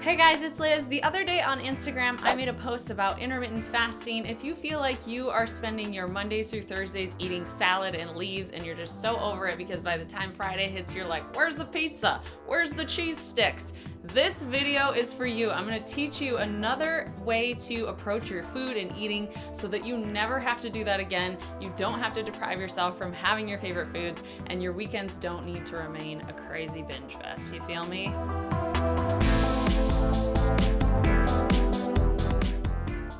Hey guys, it's Liz. The other day on Instagram, I made a post about intermittent fasting. If you feel like you are spending your Mondays through Thursdays eating salad and leaves and you're just so over it because by the time Friday hits, you're like, where's the pizza? Where's the cheese sticks? This video is for you. I'm going to teach you another way to approach your food and eating so that you never have to do that again. You don't have to deprive yourself from having your favorite foods, and your weekends don't need to remain a crazy binge fest. You feel me?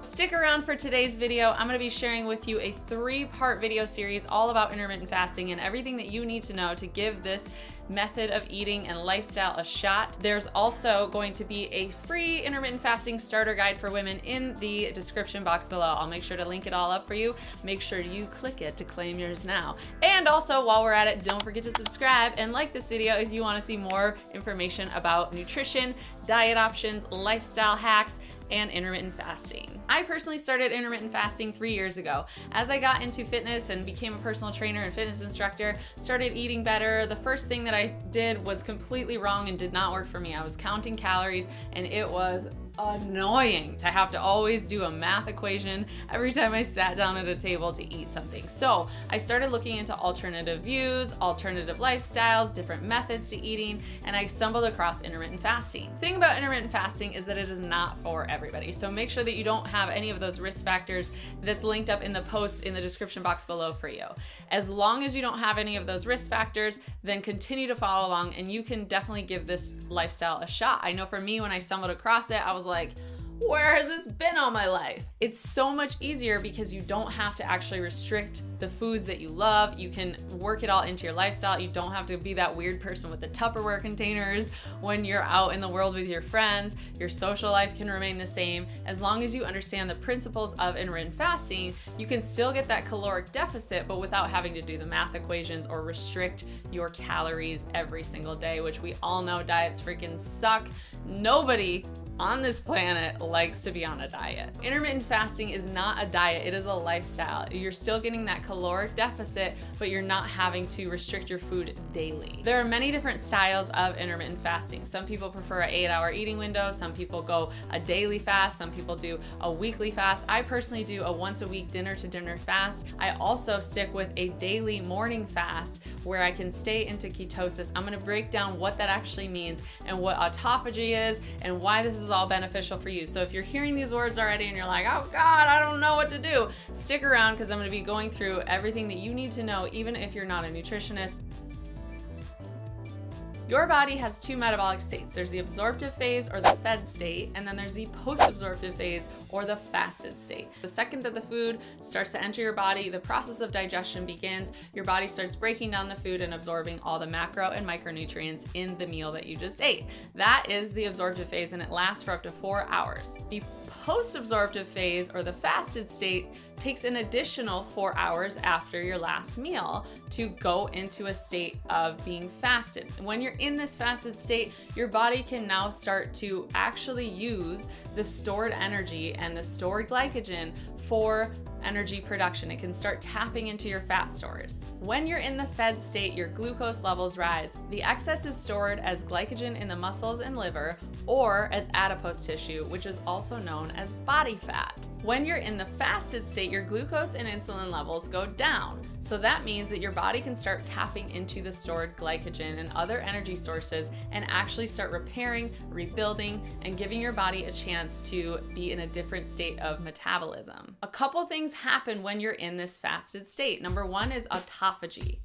Stick around for today's video. I'm going to be sharing with you a 3-part video series all about intermittent fasting and everything that you need to know to give this method of eating and lifestyle a shot. There's also going to be a free intermittent fasting starter guide for women in the description box below. I'll make sure to link it all up for you. Make sure you click it to claim yours now. And also, while we're at it, don't forget to subscribe and like this video if you want to see more information about nutrition, diet options, lifestyle hacks, and intermittent fasting. I personally started intermittent fasting 3 years ago. As I got into fitness and became a personal trainer and fitness instructor, started eating better, the first thing that I did was completely wrong and did not work for me. I was counting calories, and it was annoying to have to always do a math equation every time I sat down at a table to eat something. So I started looking into alternative views, alternative lifestyles, different methods to eating, and I stumbled across intermittent fasting. The thing about intermittent fasting is that it is not for everybody. So make sure that you don't have any of those risk factors that's linked up in the post in the description box below for you. As long as you don't have any of those risk factors, then continue to follow along and you can definitely give this lifestyle a shot. I know for me, when I stumbled across it, I was like, where has this been all my life? It's so much easier because you don't have to actually restrict the foods that you love. You can work it all into your lifestyle. You don't have to be that weird person with the Tupperware containers when you're out in the world with your friends. Your social life can remain the same. As long as you understand the principles of intermittent fasting, you can still get that caloric deficit, but without having to do the math equations or restrict your calories every single day, which we all know diets freaking suck. Nobody on this planet likes to be on a diet. Intermittent fasting is not a diet, it is a lifestyle. You're still getting that caloric deficit, but you're not having to restrict your food daily. There are many different styles of intermittent fasting. Some people prefer an 8-hour eating window, some people go a daily fast, some people do a weekly fast. I personally do a once a week dinner to dinner fast. I also stick with a daily morning fast where I can stay into ketosis. I'm gonna break down what that actually means and what autophagy is and why this is all beneficial for you. So if you're hearing these words already and you're like, oh God, I don't know what to do, stick around because I'm going to be going through everything that you need to know, even if you're not a nutritionist. Your body has 2 metabolic states. There's the absorptive phase or the fed state, and then there's the post-absorptive phase or the fasted state. The second that the food starts to enter your body, the process of digestion begins. Your body starts breaking down the food and absorbing all the macro and micronutrients in the meal that you just ate. That is the absorptive phase, and it lasts for up to 4 hours. The post-absorptive phase or the fasted state takes an additional 4 hours after your last meal to go into a state of being fasted. When you're in this fasted state, your body can now start to actually use the stored energy and the stored glycogen for energy production. It can start tapping into your fat stores. When you're in the fed state, your glucose levels rise. The excess is stored as glycogen in the muscles and liver or as adipose tissue, which is also known as body fat. When you're in the fasted state, your glucose and insulin levels go down. So that means that your body can start tapping into the stored glycogen and other energy sources and actually start repairing, rebuilding, and giving your body a chance to be in a different state of metabolism. A couple things happen when you're in this fasted state. Number 1 is autophagy.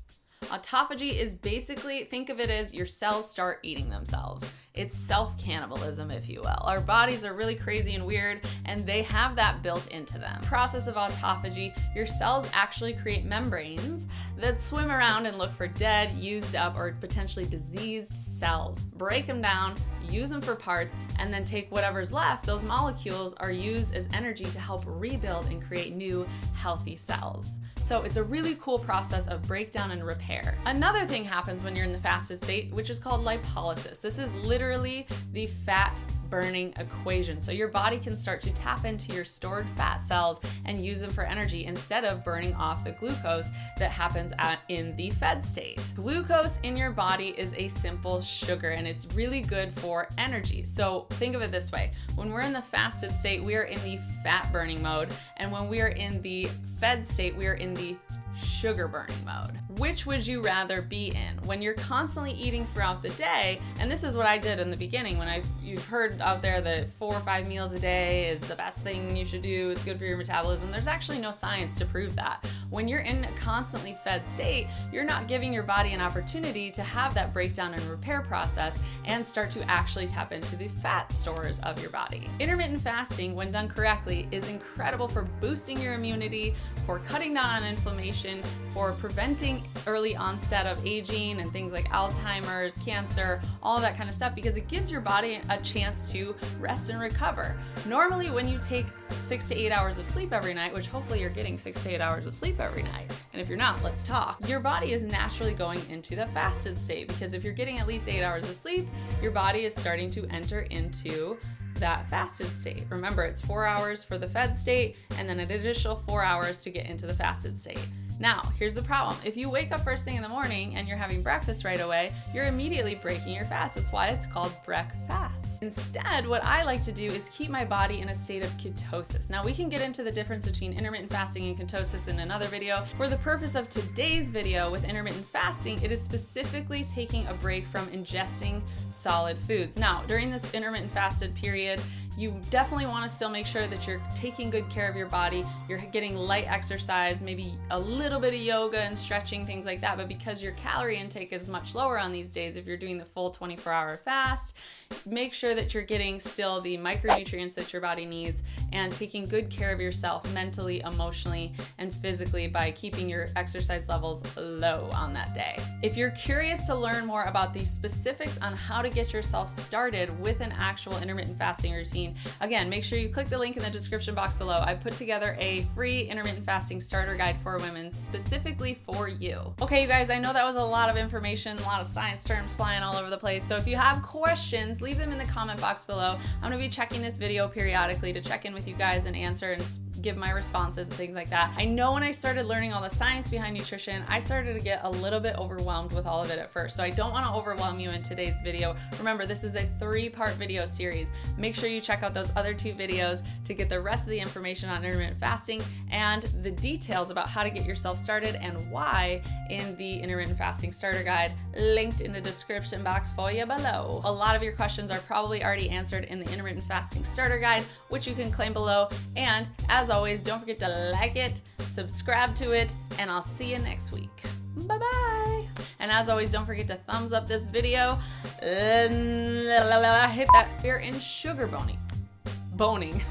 Autophagy is basically, think of it as your cells start eating themselves. It's self-cannibalism, if you will. Our bodies are really crazy and weird, and they have that built into them. Process of autophagy, your cells actually create membranes that swim around and look for dead, used up, or potentially diseased cells. Break them down, use them for parts, and then take whatever's left. Those molecules are used as energy to help rebuild and create new, healthy cells. So it's a really cool process of breakdown and repair. Another thing happens when you're in the fasted state, which is called lipolysis. This is literally the fat burning equation. So your body can start to tap into your stored fat cells and use them for energy instead of burning off the glucose that happens in the fed state. Glucose in your body is a simple sugar and it's really good for energy. So think of it this way. When we're in the fasted state, we are in the fat burning mode. And when we are in the fed state, we are in the sugar burning mode. Which would you rather be in? When you're constantly eating throughout the day, and this is what I did in the beginning when you've heard out there that 4 or 5 meals a day is the best thing you should do, it's good for your metabolism. There's actually no science to prove that. When you're in a constantly fed state, you're not giving your body an opportunity to have that breakdown and repair process and start to actually tap into the fat stores of your body. Intermittent fasting, when done correctly, is incredible for boosting your immunity, for cutting down on inflammation, for preventing early onset of aging and things like Alzheimer's, cancer, all of that kind of stuff, because it gives your body a chance to rest and recover. Normally, when you take 6 to 8 hours of sleep every night, which hopefully you're getting 6 to 8 hours of sleep every night, and if you're not, let's talk. Your body is naturally going into the fasted state, because if you're getting at least 8 hours of sleep, your body is starting to enter into that fasted state. Remember, it's 4 hours for the fed state and then an additional 4 hours to get into the fasted state. Now, here's the problem. If you wake up first thing in the morning and you're having breakfast right away, you're immediately breaking your fast. That's why it's called breakfast. Instead, what I like to do is keep my body in a state of ketosis. Now, we can get into the difference between intermittent fasting and ketosis in another video. For the purpose of today's video with intermittent fasting, it is specifically taking a break from ingesting solid foods. Now, during this intermittent fasted period, you definitely want to still make sure that you're taking good care of your body. You're getting light exercise, maybe a little bit of yoga and stretching, things like that. But because your calorie intake is much lower on these days, if you're doing the full 24-hour fast, make sure that you're getting still the micronutrients that your body needs and taking good care of yourself mentally, emotionally, and physically by keeping your exercise levels low on that day. If you're curious to learn more about the specifics on how to get yourself started with an actual intermittent fasting routine, again, make sure you click the link in the description box below. I put together a free intermittent fasting starter guide for women specifically for you. Okay, you guys, I know that was a lot of information, a lot of science terms flying all over the place. So if you have questions, leave them in the comment box below. I'm gonna be checking this video periodically to check in with you guys and answer and give my responses and things like that. I know when I started learning all the science behind nutrition, I started to get a little bit overwhelmed with all of it at first. So I don't want to overwhelm you in today's video. Remember, this is a 3-part video series. Make sure you check out those other 2 videos to get the rest of the information on intermittent fasting and the details about how to get yourself started and why in the intermittent fasting starter guide linked in the description box for you below. A lot of your questions are probably already answered in the intermittent fasting starter guide, which you can claim below. And as always, don't forget to like it, subscribe to it, and I'll see you next week. Bye-bye. And as always, don't forget to thumbs up this video. Hit that. We're in sugar boning.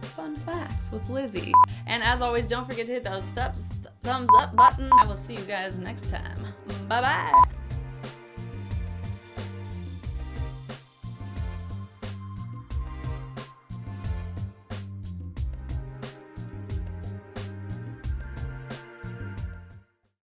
Fun facts with Lizzie. And as always, don't forget to hit those thumbs up button. I will see you guys next time. Bye-bye.